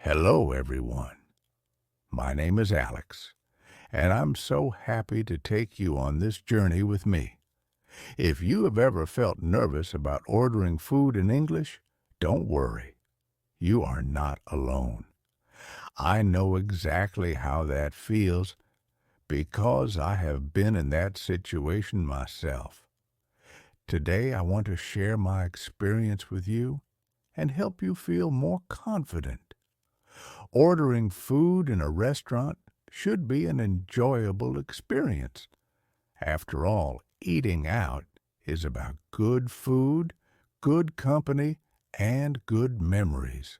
Hello, everyone. My name is Alex, and I'm so happy to take you on this journey with me. If you have ever felt nervous about ordering food in English, don't worry. You are not alone. I know exactly how that feels because I have been in that situation myself. Today, I want to share my experience with you and help you feel more confident. Ordering food in a restaurant should be an enjoyable experience. After all, eating out is about good food, good company, and good memories.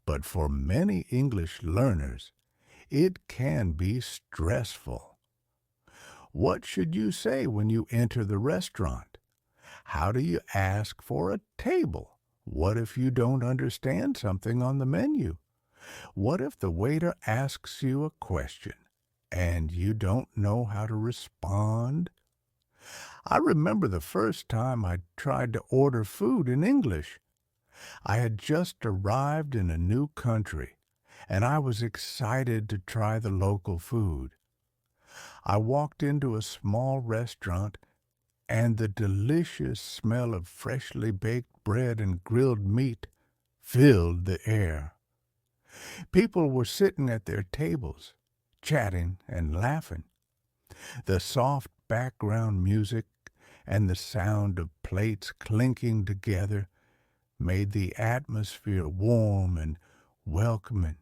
But for many English learners, it can be stressful. What should you say when you enter the restaurant? How do you ask for a table? What if you don't understand something on the menu? What if the waiter asks you a question and you don't know how to respond? I remember the first time I tried to order food in English. I had just arrived in a new country, and I was excited to try the local food. I walked into a small restaurant, and the delicious smell of freshly baked bread and grilled meat filled the air. People were sitting at their tables, chatting and laughing. The soft background music and the sound of plates clinking together made the atmosphere warm and welcoming.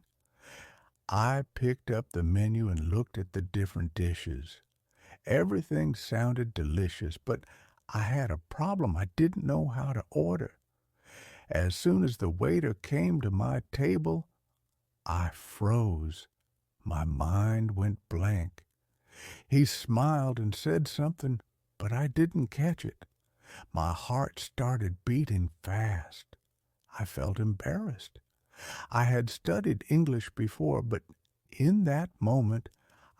I picked up the menu and looked at the different dishes. Everything sounded delicious, but I had a problem. I didn't know how to order. As soon as the waiter came to my table, I froze. My mind went blank. He smiled and said something, but I didn't catch it. My heart started beating fast. I felt embarrassed. I had studied English before, but in that moment,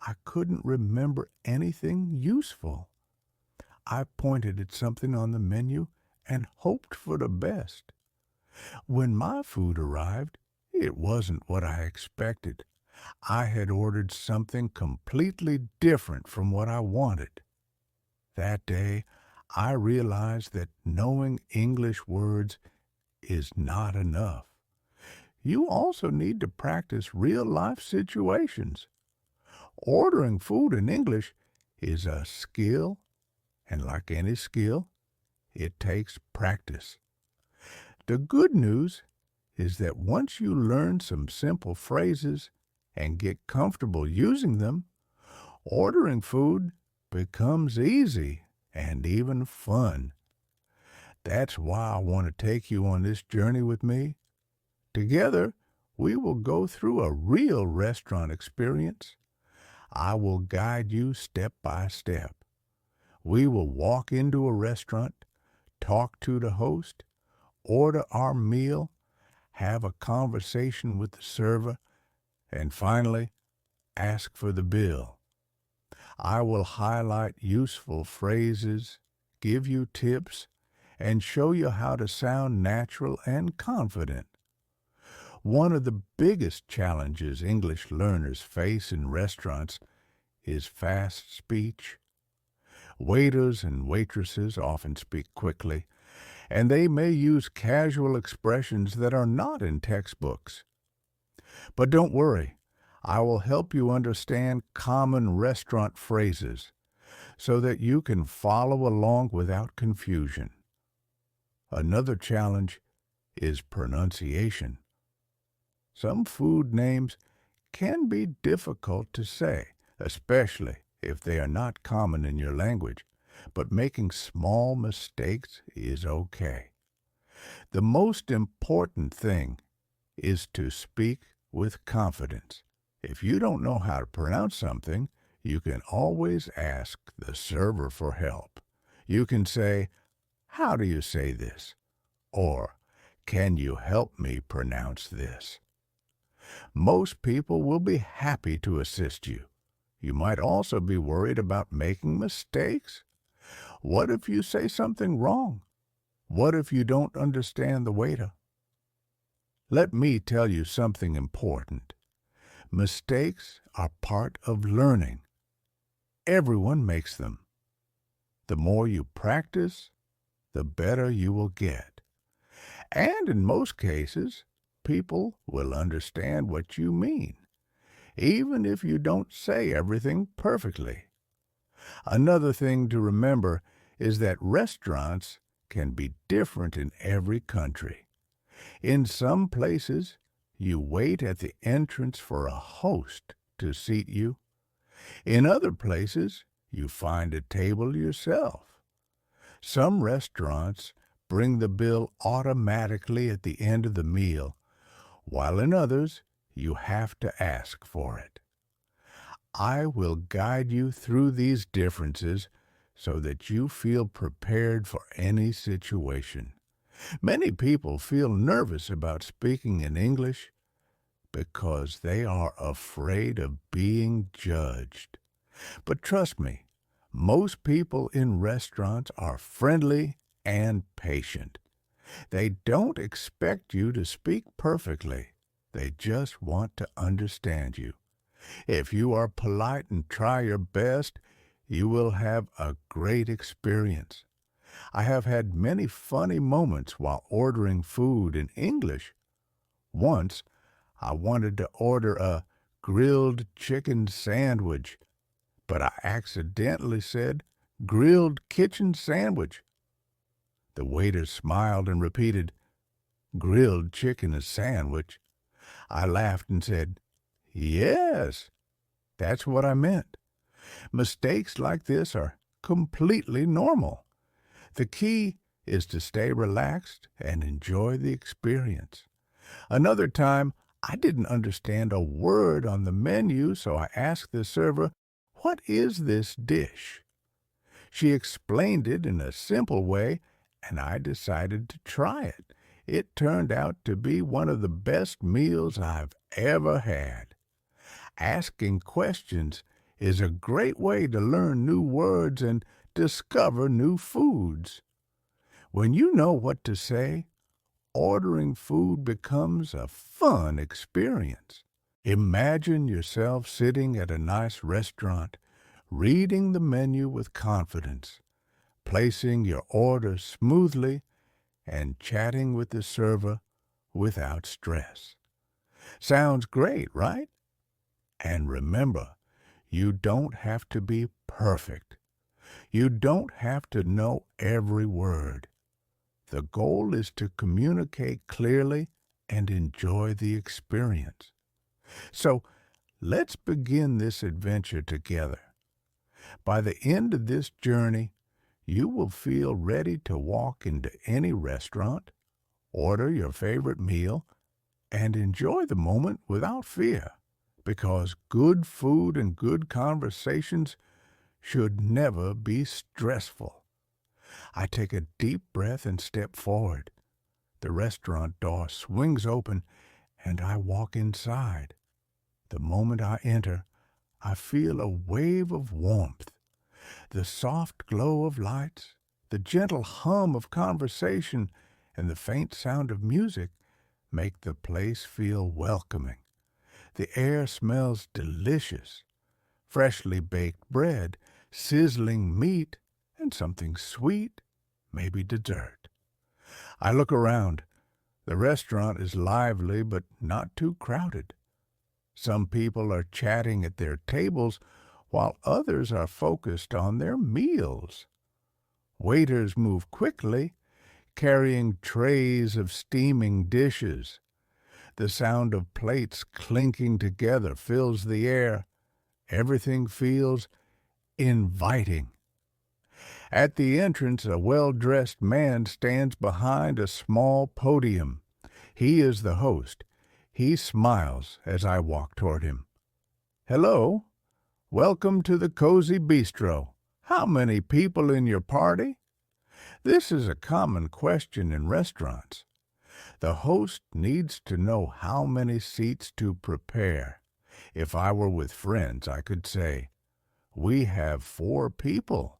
I couldn't remember anything useful. I pointed at something on the menu and hoped for the best. When my food arrived, it wasn't what I expected. I had ordered something completely different from what I wanted. That day, I realized that knowing English words is not enough. You also need to practice real-life situations. Ordering food in English is a skill, and like any skill, it takes practice. The good news is that once you learn some simple phrases and get comfortable using them, ordering food becomes easy and even fun. That's why I want to take you on this journey with me. Together, we will go through a real restaurant experience. I will guide you step by step. We will walk into a restaurant, talk to the host, order our meal, have a conversation with the server, and finally, ask for the bill. I will highlight useful phrases, give you tips, and show you how to sound natural and confident. One of the biggest challenges English learners face in restaurants is fast speech. Waiters and waitresses often speak quickly, and they may use casual expressions that are not in textbooks. But don't worry, I will help you understand common restaurant phrases so that you can follow along without confusion. Another challenge is pronunciation. Some food names can be difficult to say, especially if they are not common in your language, but making small mistakes is okay. The most important thing is to speak with confidence. If you don't know how to pronounce something, you can always ask the server for help. You can say, "How do you say this?" Or, "Can you help me pronounce this?" Most people will be happy to assist you. You might also be worried about making mistakes. What if you say something wrong? What if you don't understand the waiter? Let me tell you something important. Mistakes are part of learning. Everyone makes them. The more you practice, the better you will get. And in most cases, people will understand what you mean, even if you don't say everything perfectly. Another thing to remember is that restaurants can be different in every country. In some places, you wait at the entrance for a host to seat you. In other places, you find a table yourself. Some restaurants bring the bill automatically at the end of the meal, while in others, you have to ask for it. I will guide you through these differences so that you feel prepared for any situation. Many people feel nervous about speaking in English because they are afraid of being judged. But trust me, most people in restaurants are friendly and patient. They don't expect you to speak perfectly. They just want to understand you. If you are polite and try your best, you will have a great experience. I have had many funny moments while ordering food in English. Once, I wanted to order a grilled chicken sandwich, but I accidentally said grilled kitchen sandwich. The waiter smiled and repeated, grilled chicken sandwich. I laughed and said, yes, that's what I meant. Mistakes like this are completely normal. The key is to stay relaxed and enjoy the experience. Another time, I didn't understand a word on the menu, so I asked the server, what is this dish? She explained it in a simple way, and I decided to try it. It turned out to be one of the best meals I've ever had. Asking questions is a great way to learn new words and discover new foods. When you know what to say, ordering food becomes a fun experience. Imagine yourself sitting at a nice restaurant, reading the menu with confidence, placing your order smoothly, and chatting with the server without stress. Sounds great, right? And remember, you don't have to be perfect. You don't have to know every word. The goal is to communicate clearly and enjoy the experience. So let's begin this adventure together. By the end of this journey, you will feel ready to walk into any restaurant, order your favorite meal, and enjoy the moment without fear, because good food and good conversations should never be stressful. I take a deep breath and step forward. The restaurant door swings open, and I walk inside. The moment I enter, I feel a wave of warmth. The soft glow of lights, the gentle hum of conversation, and the faint sound of music make the place feel welcoming. The air smells delicious. Freshly baked bread, sizzling meat, and something sweet, maybe dessert. I look around. The restaurant is lively but not too crowded. Some people are chatting at their tables while others are focused on their meals. Waiters move quickly, carrying trays of steaming dishes. The sound of plates clinking together fills the air. Everything feels inviting. At the entrance, a well-dressed man stands behind a small podium. He is the host. He smiles as I walk toward him. Hello. Welcome to the Cozy Bistro. How many people in your party? This is a common question in restaurants. The host needs to know how many seats to prepare. If I were with friends, I could say, we have 4 people.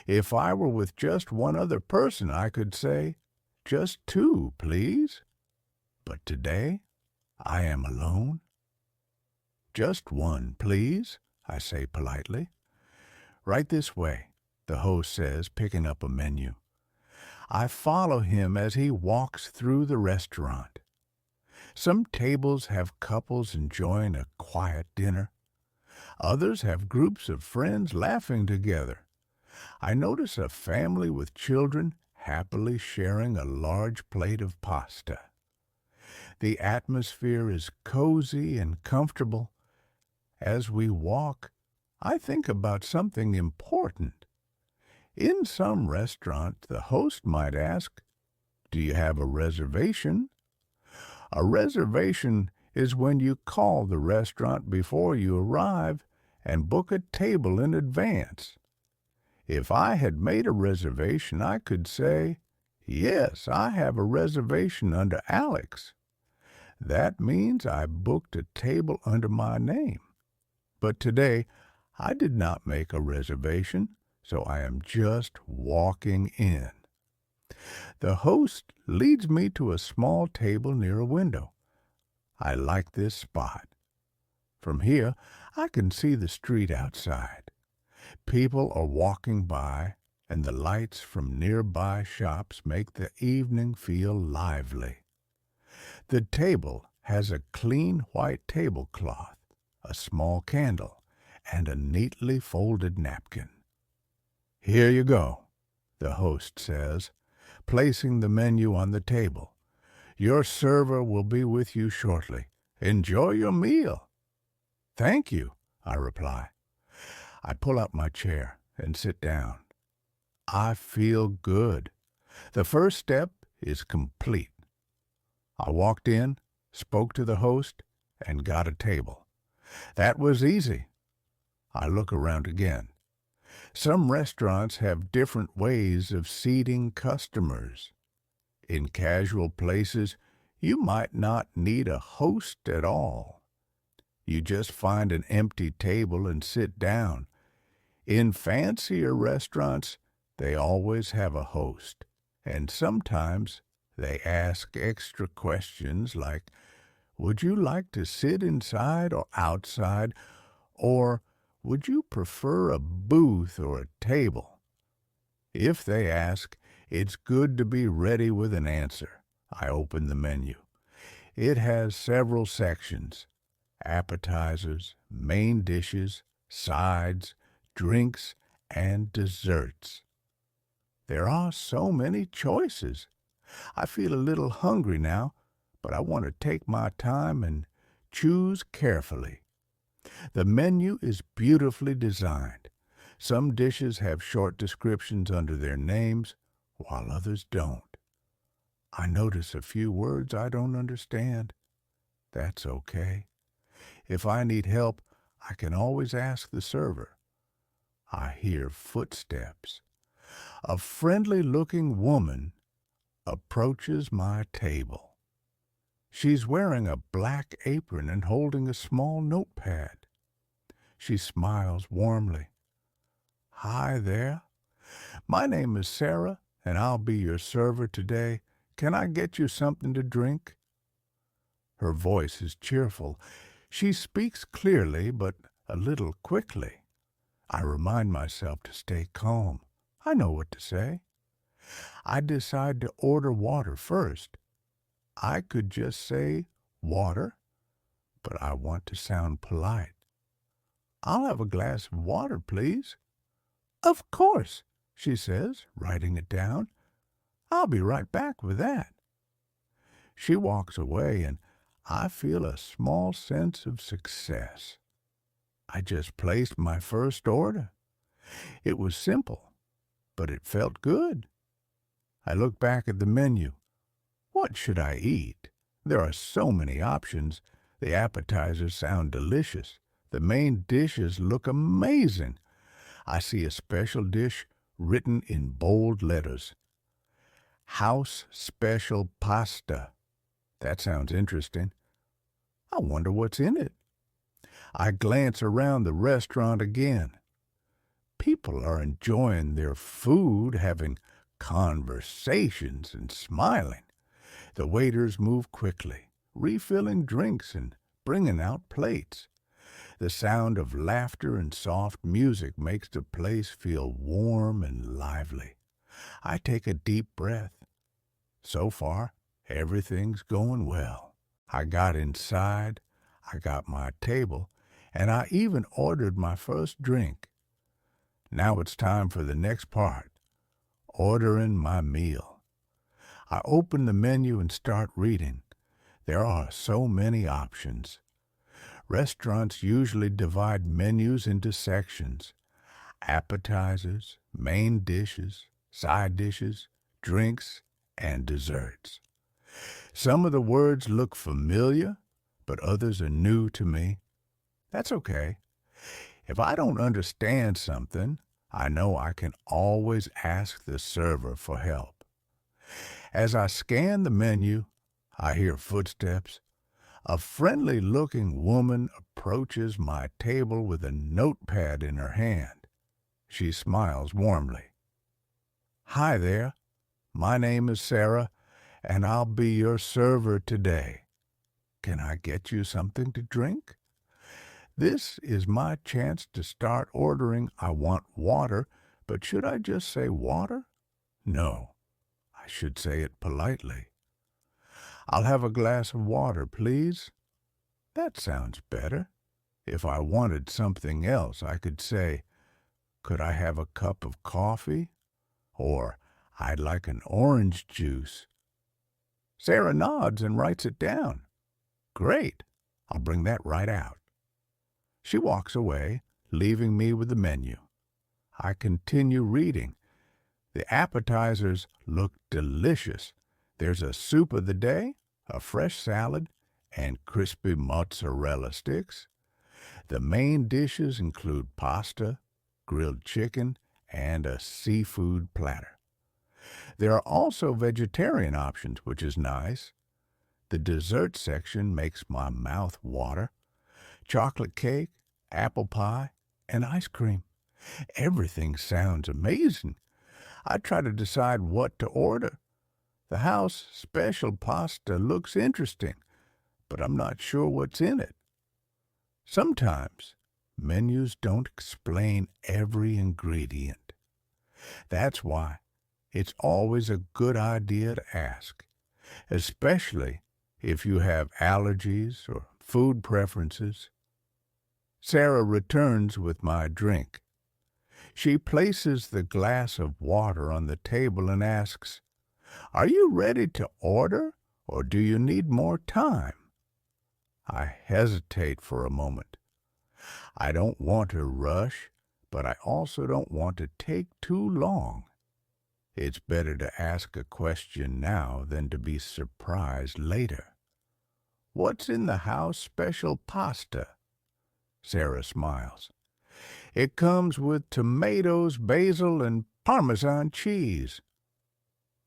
If I were with just one other person, I could say, just 2, please. But today I am alone. Just one, please, I say politely. Right this way, the host says, picking up a menu. I follow him as he walks through the restaurant. Some tables have couples enjoying a quiet dinner. Others have groups of friends laughing together. I notice a family with children happily sharing a large plate of pasta. The atmosphere is cozy and comfortable. As we walk, I think about something important. In some restaurant, the host might ask, "Do you have a reservation?" A reservation is when you call the restaurant before you arrive and book a table in advance. If I had made a reservation, I could say, "Yes, I have a reservation under Alex." That means I booked a table under my name. But today, I did not make a reservation, so I am just walking in. The host leads me to a small table near a window. I like this spot. From here, I can see the street outside. People are walking by, and the lights from nearby shops make the evening feel lively. The table has a clean white tablecloth, a small candle, and a neatly folded napkin. "Here you go," the host says, placing the menu on the table. "Your server will be with you shortly. Enjoy your meal." "Thank you," I reply. I pull out my chair and sit down. I feel good. The first step is complete. I walked in, spoke to the host, and got a table. That was easy. I look around again. Some restaurants have different ways of seating customers. In casual places, you might not need a host at all. You just find an empty table and sit down. In fancier restaurants, they always have a host, and sometimes they ask extra questions like, "Would you like to sit inside or outside?" or "Would you prefer a booth or a table?" If they ask, it's good to be ready with an answer. I open the menu. It has several sections: appetizers, main dishes, sides, drinks, and desserts. There are so many choices. I feel a little hungry now, but I want to take my time and choose carefully. The menu is beautifully designed. Some dishes have short descriptions under their names, while others don't. I notice a few words I don't understand. That's okay. If I need help, I can always ask the server. I hear footsteps. A friendly-looking woman approaches my table. She's wearing a black apron and holding a small notepad. She smiles warmly. "Hi there. My name is Sarah, and I'll be your server today. Can I get you something to drink?" Her voice is cheerful. She speaks clearly, but a little quickly. I remind myself to stay calm. I know what to say. I decide to order water first. I could just say water, but I want to sound polite. "I'll have a glass of water, please." "Of course," she says, writing it down. "I'll be right back with that." She walks away, and I feel a small sense of success. I just placed my first order. It was simple, but it felt good. I look back at the menu. What should I eat? There are so many options. The appetizers sound delicious. The main dishes look amazing. I see a special dish written in bold letters. House Special Pasta. That sounds interesting. I wonder what's in it. I glance around the restaurant again. People are enjoying their food, having conversations and smiling. The waiters move quickly, refilling drinks and bringing out plates. The sound of laughter and soft music makes the place feel warm and lively. I take a deep breath. So far, everything's going well. I got inside, I got my table, and I even ordered my first drink. Now it's time for the next part, ordering my meal. I open the menu and start reading. There are so many options. Restaurants usually divide menus into sections: appetizers, main dishes, side dishes, drinks, and desserts. Some of the words look familiar, but others are new to me. That's okay. If I don't understand something, I know I can always ask the server for help. As I scan the menu, I hear footsteps. A friendly-looking woman approaches my table with a notepad in her hand. She smiles warmly. "Hi there. My name is Sarah, and I'll be your server today. Can I get you something to drink?" This is my chance to start ordering. I want water, but should I just say water? No, I should say it politely. "I'll have a glass of water, please." That sounds better. If I wanted something else, I could say, "Could I have a cup of coffee?" Or, "I'd like an orange juice." Sarah nods and writes it down. "Great. I'll bring that right out." She walks away, leaving me with the menu. I continue reading. The appetizers look delicious. There's a soup of the day, a fresh salad, and crispy mozzarella sticks. The main dishes include pasta, grilled chicken, and a seafood platter. There are also vegetarian options, which is nice. The dessert section makes my mouth water. Chocolate cake, apple pie, and ice cream. Everything sounds amazing. I try to decide what to order. The house special pasta looks interesting, but I'm not sure what's in it. Sometimes menus don't explain every ingredient. That's why it's always a good idea to ask, especially if you have allergies or food preferences. Sarah returns with my drink. She places the glass of water on the table and asks, "Are you ready to order, or do you need more time?" I hesitate for a moment. I don't want to rush, but I also don't want to take too long. It's better to ask a question now than to be surprised later. "What's in the house special pasta?" Sarah smiles. "It comes with tomatoes, basil, and Parmesan cheese."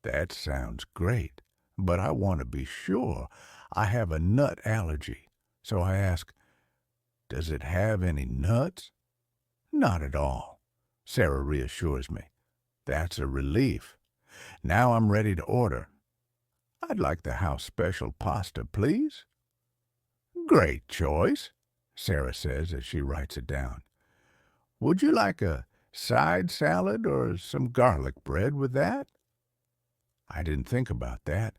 That sounds great, but I want to be sure. I have a nut allergy, so I ask, "Does it have any nuts?" "Not at all," Sarah reassures me. That's a relief. Now I'm ready to order. "I'd like the house special pasta, please." "Great choice," Sarah says as she writes it down. "Would you like a side salad or some garlic bread with that?" I didn't think about that.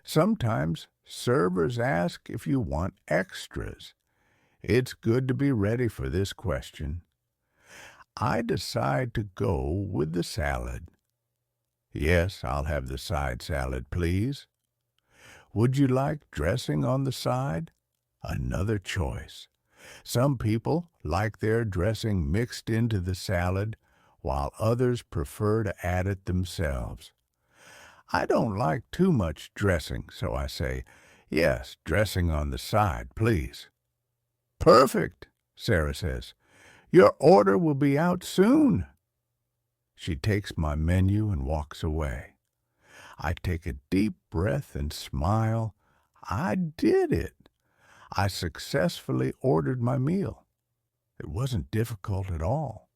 Sometimes servers ask if you want extras. It's good to be ready for this question. I decide to go with the salad. "Yes, I'll have the side salad, please." "Would you like dressing on the side?" Another choice. Some people like their dressing mixed into the salad, while others prefer to add it themselves. I don't like too much dressing, so I say, "Yes, dressing on the side, please." "Perfect," Sarah says. "Your order will be out soon." She takes my menu and walks away. I take a deep breath and smile. I did it. I successfully ordered my meal. It wasn't difficult at all.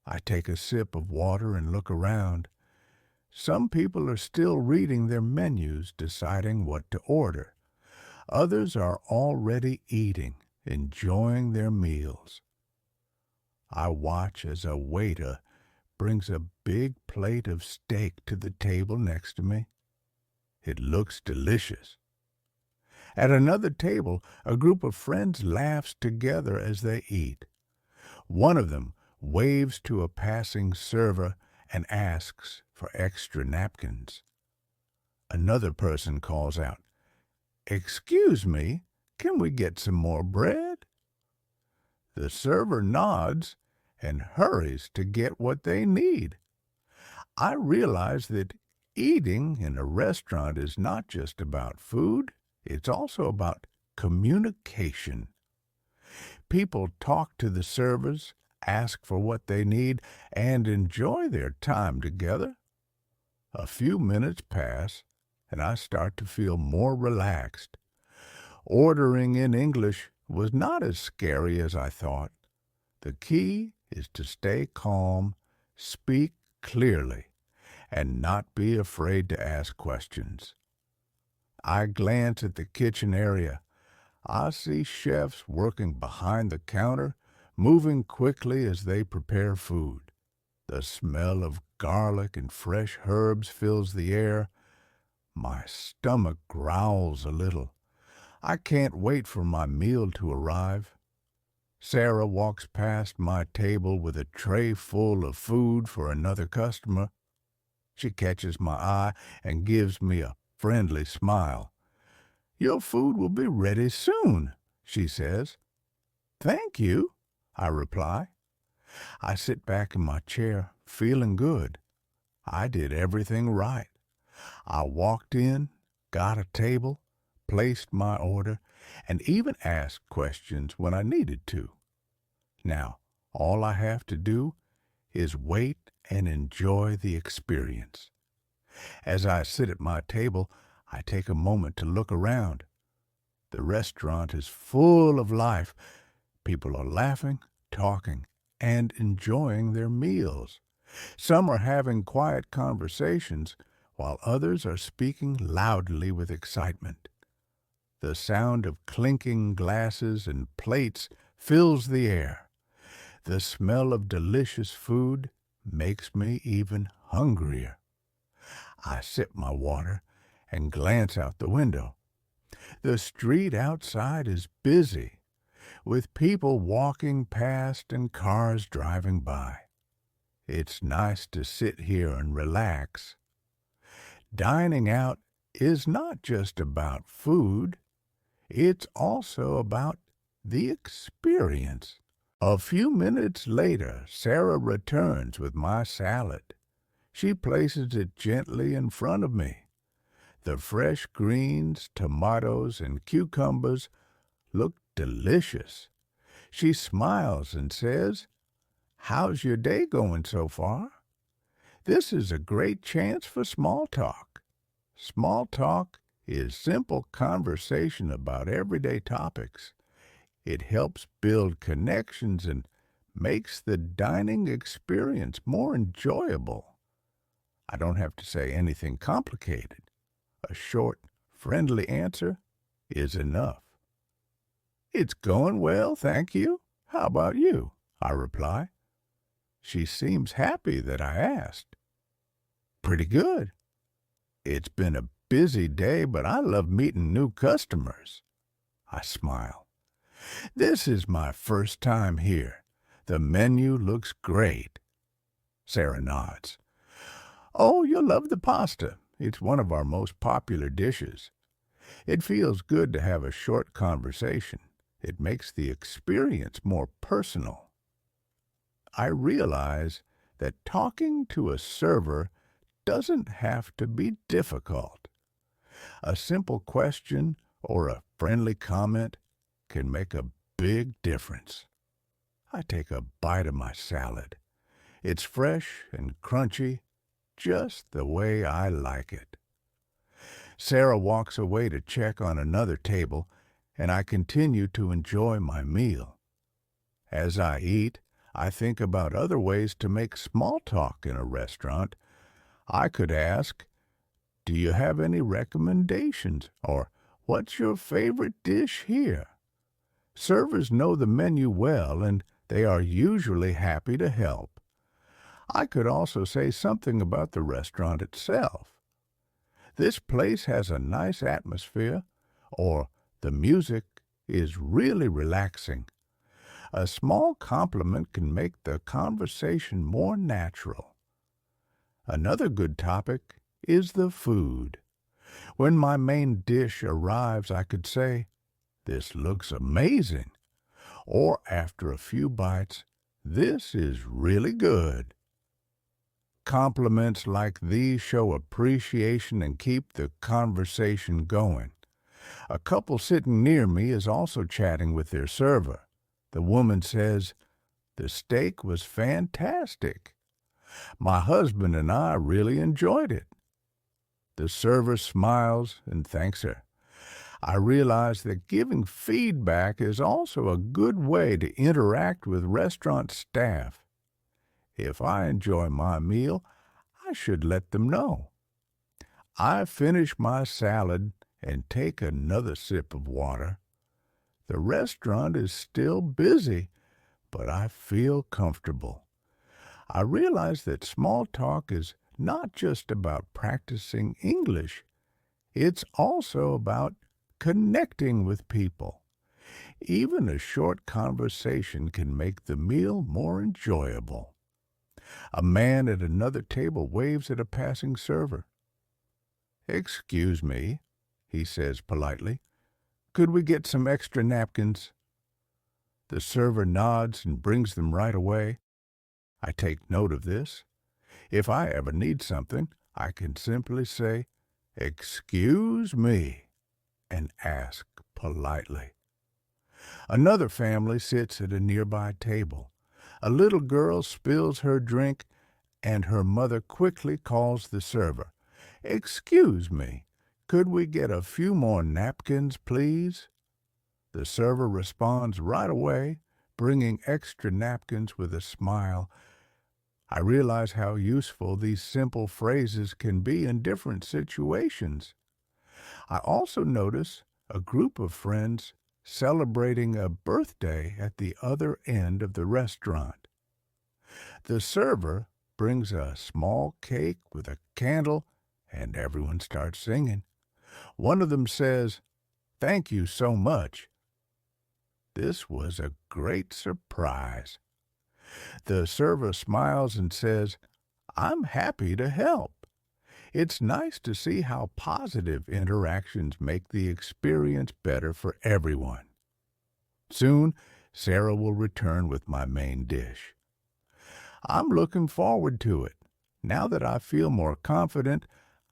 I take a sip of water and look around. Some people are still reading their menus, deciding what to order. Others are already eating, enjoying their meals. I watch as a waiter brings a big plate of steak to the table next to me. It looks delicious. At another table, a group of friends laughs together as they eat. One of them waves to a passing server and asks for extra napkins. Another person calls out, "Excuse me, can we get some more bread?" The server nods and hurries to get what they need. I realize that eating in a restaurant is not just about food, it's also about communication. People talk to the servers, ask for what they need, and enjoy their time together. A few minutes pass, and I start to feel more relaxed. Ordering in English was not as scary as I thought. The key is to stay calm, speak clearly, and not be afraid to ask questions. I glance at the kitchen area. I see chefs working behind the counter, moving quickly as they prepare food. The smell of garlic and fresh herbs fills the air. My stomach growls a little. I can't wait for my meal to arrive. Sarah walks past my table with a tray full of food for another customer. She catches my eye and gives me a friendly smile. "Your food will be ready soon," she says. "Thank you," I reply. I sit back in my chair, feeling good. I did everything right. I walked in, got a table, placed my order, and even asked questions when I needed to. Now, all I have to do is wait and enjoy the experience. As I sit at my table, I take a moment to look around. The restaurant is full of life. People are laughing, talking, and enjoying their meals. Some are having quiet conversations, while others are speaking loudly with excitement. The sound of clinking glasses and plates fills the air. The smell of delicious food makes me even hungrier. I sip my water and glance out the window. The street outside is busy, with people walking past and cars driving by. It's nice to sit here and relax. Dining out is not just about food, it's also about the experience. A few minutes later, Sarah returns with my salad. She places it gently in front of me. The fresh greens, tomatoes, and cucumbers look delicious. She smiles and says, "How's your day going so far?" This is a great chance for small talk. Small talk is simple conversation about everyday topics. It helps build connections and makes the dining experience more enjoyable. I don't have to say anything complicated. A short, friendly answer is enough. "It's going well, thank you. How about you?" I reply. She seems happy that I asked. "Pretty good. It's been a busy day, but I love meeting new customers." I smile. "This is my first time here. The menu looks great." Sarah nods. "Oh, you'll love the pasta. It's one of our most popular dishes." It feels good to have a short conversation. It makes the experience more personal. I realize that talking to a server doesn't have to be difficult. A simple question or a friendly comment can make a big difference. I take a bite of my salad. It's fresh and crunchy, just the way I like it. Sarah walks away to check on another table, and I continue to enjoy my meal. As I eat, I think about other ways to make small talk in a restaurant. I could ask, "Do you have any recommendations?" or "What's your favorite dish here?" Servers know the menu well, and they are usually happy to help. I could also say something about the restaurant itself. "This place has a nice atmosphere," or "The music is really relaxing." A small compliment can make the conversation more natural. Another good topic is the food. When my main dish arrives, I could say, "This looks amazing," or after a few bites, "This is really good." Compliments like these show appreciation and keep the conversation going. A couple sitting near me is also chatting with their server. The woman says, "The steak was fantastic. My husband and I really enjoyed it." The server smiles and thanks her. I realize that giving feedback is also a good way to interact with restaurant staff. If I enjoy my meal, I should let them know. I finish my salad and take another sip of water. The restaurant is still busy, but I feel comfortable. I realize that small talk is not just about practicing English. It's also about connecting with people. Even a short conversation can make the meal more enjoyable. A man at another table waves at a passing server. "Excuse me," he says politely. "Could we get some extra napkins?" The server nods and brings them right away. I take note of this. If I ever need something, I can simply say, "Excuse me," and ask politely. Another family sits at a nearby table. A little girl spills her drink, and her mother quickly calls the server. "Excuse me, could we get a few more napkins, please?" The server responds right away, bringing extra napkins with a smile. I realize how useful these simple phrases can be in different situations. I also notice a group of friends celebrating a birthday at the other end of the restaurant. The server brings a small cake with a candle, and everyone starts singing. One of them says, "Thank you so much." This was a great surprise. The server smiles and says, "I'm happy to help." It's nice to see how positive interactions make the experience better for everyone. Soon, Sarah will return with my main dish. I'm looking forward to it. Now that I feel more confident,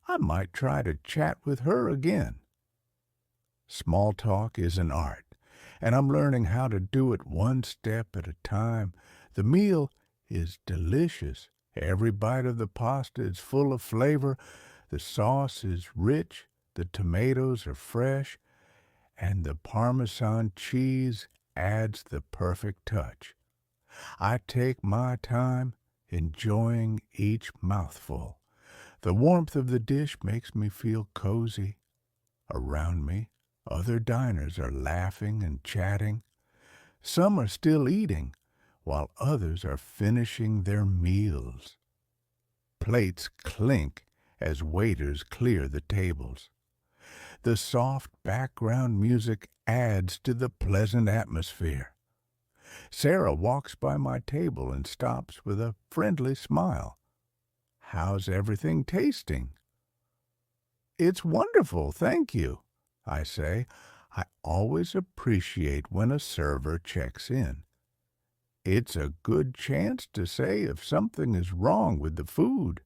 I might try to chat with her again. Small talk is an art, and I'm learning how to do it one step at a time. The meal is delicious. Every bite of the pasta is full of flavor. The sauce is rich. The tomatoes are fresh. And the Parmesan cheese adds the perfect touch. I take my time, enjoying each mouthful. The warmth of the dish makes me feel cozy. Around me, other diners are laughing and chatting. Some are still eating, while others are finishing their meals. Plates clink as waiters clear the tables. The soft background music adds to the pleasant atmosphere. Sarah walks by my table and stops with a friendly smile. "How's everything tasting?" "It's wonderful, thank you," I say. I always appreciate when a server checks in. It's a good chance to say if something is wrong with the food.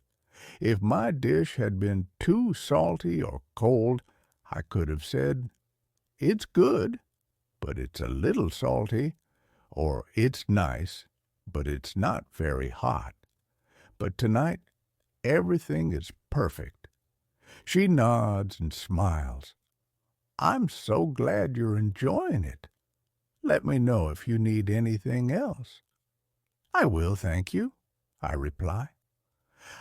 If my dish had been too salty or cold, I could have said, "It's good, but it's a little salty," or "It's nice, but it's not very hot." But tonight, everything is perfect. She nods and smiles. "I'm so glad you're enjoying it. Let me know if you need anything else." "I will, thank you," I reply.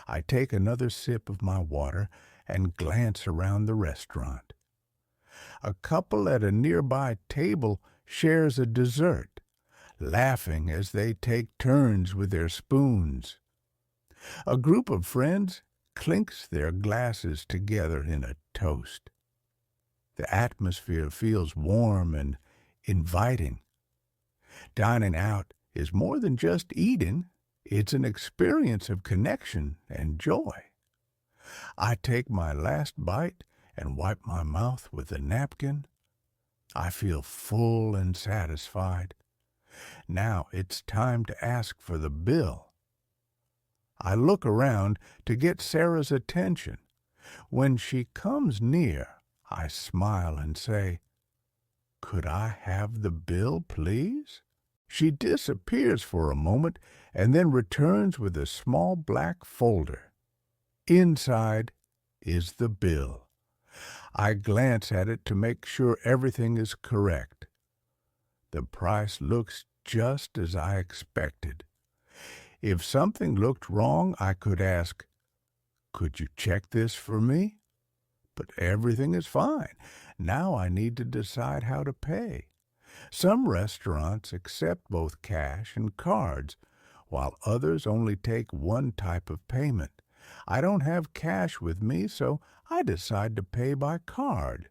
I take another sip of my water and glance around the restaurant. A couple at a nearby table shares a dessert, laughing as they take turns with their spoons. A group of friends clinks their glasses together in a toast. The atmosphere feels warm and inviting. Dining out is more than just eating. It's an experience of connection and joy. I take my last bite and wipe my mouth with a napkin. I feel full and satisfied. Now it's time to ask for the bill. I look around to get Sarah's attention. When she comes near, I smile and say, "Could I have the bill, please?" She disappears for a moment and then returns with a small black folder. Inside is the bill. I glance at it to make sure everything is correct. The price looks just as I expected. If something looked wrong, I could ask, "Could you check this for me?" But everything is fine. Now I need to decide how to pay. Some restaurants accept both cash and cards, while others only take one type of payment. I don't have cash with me, so I decide to pay by card.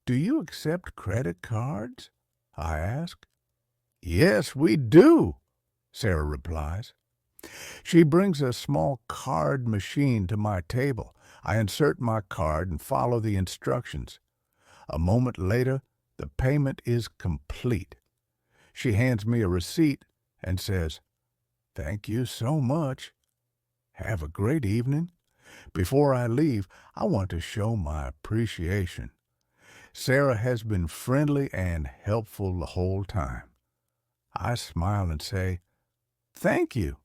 "Do you accept credit cards?" I ask. "Yes, we do," Sarah replies. She brings a small card machine to my table. I insert my card and follow the instructions. A moment later, the payment is complete. She hands me a receipt and says, "Thank you so much. Have a great evening." Before I leave, I want to show my appreciation. Sarah has been friendly and helpful the whole time. I smile and say, "Thank you.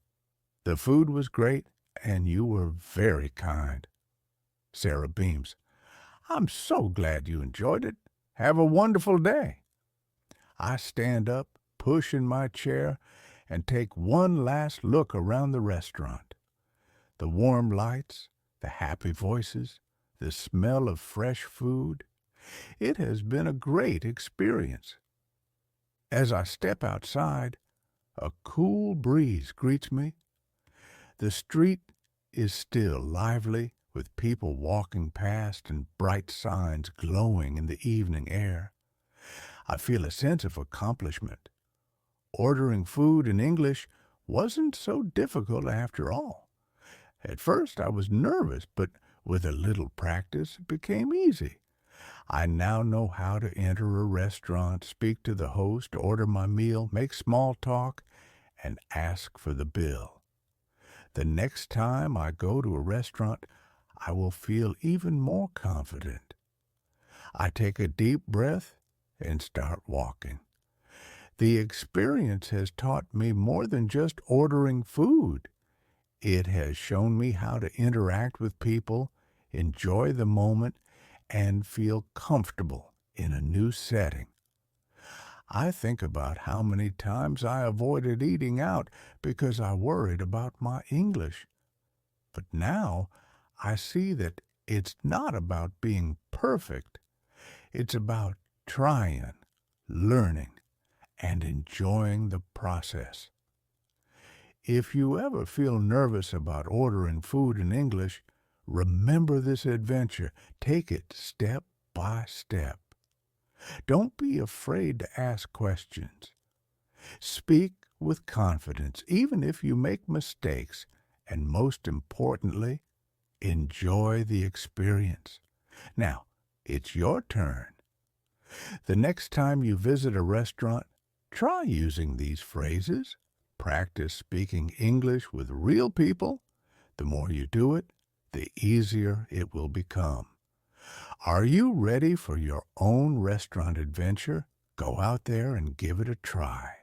The food was great, and you were very kind." Sarah beams. "I'm so glad you enjoyed it. Have a wonderful day." I stand up, push in my chair, and take one last look around the restaurant. The warm lights, the happy voices, the smell of fresh food. It has been a great experience. As I step outside, a cool breeze greets me. The street is still lively, with people walking past and bright signs glowing in the evening air. I feel a sense of accomplishment. Ordering food in English wasn't so difficult after all. At first I was nervous, but with a little practice it became easy. I now know how to enter a restaurant, speak to the host, order my meal, make small talk, and ask for the bill. The next time I go to a restaurant, I will feel even more confident. I take a deep breath and start walking. The experience has taught me more than just ordering food. It has shown me how to interact with people, enjoy the moment, and feel comfortable in a new setting. I think about how many times I avoided eating out because I worried about my English. But now I see that it's not about being perfect. It's about trying, learning, and enjoying the process. If you ever feel nervous about ordering food in English, remember this adventure. Take it step by step. Don't be afraid to ask questions. Speak with confidence, even if you make mistakes, and most importantly, enjoy the experience. Now, it's your turn. The next time you visit a restaurant, try using these phrases. Practice speaking English with real people. The more you do it, the easier it will become. Are you ready for your own restaurant adventure? Go out there and give it a try.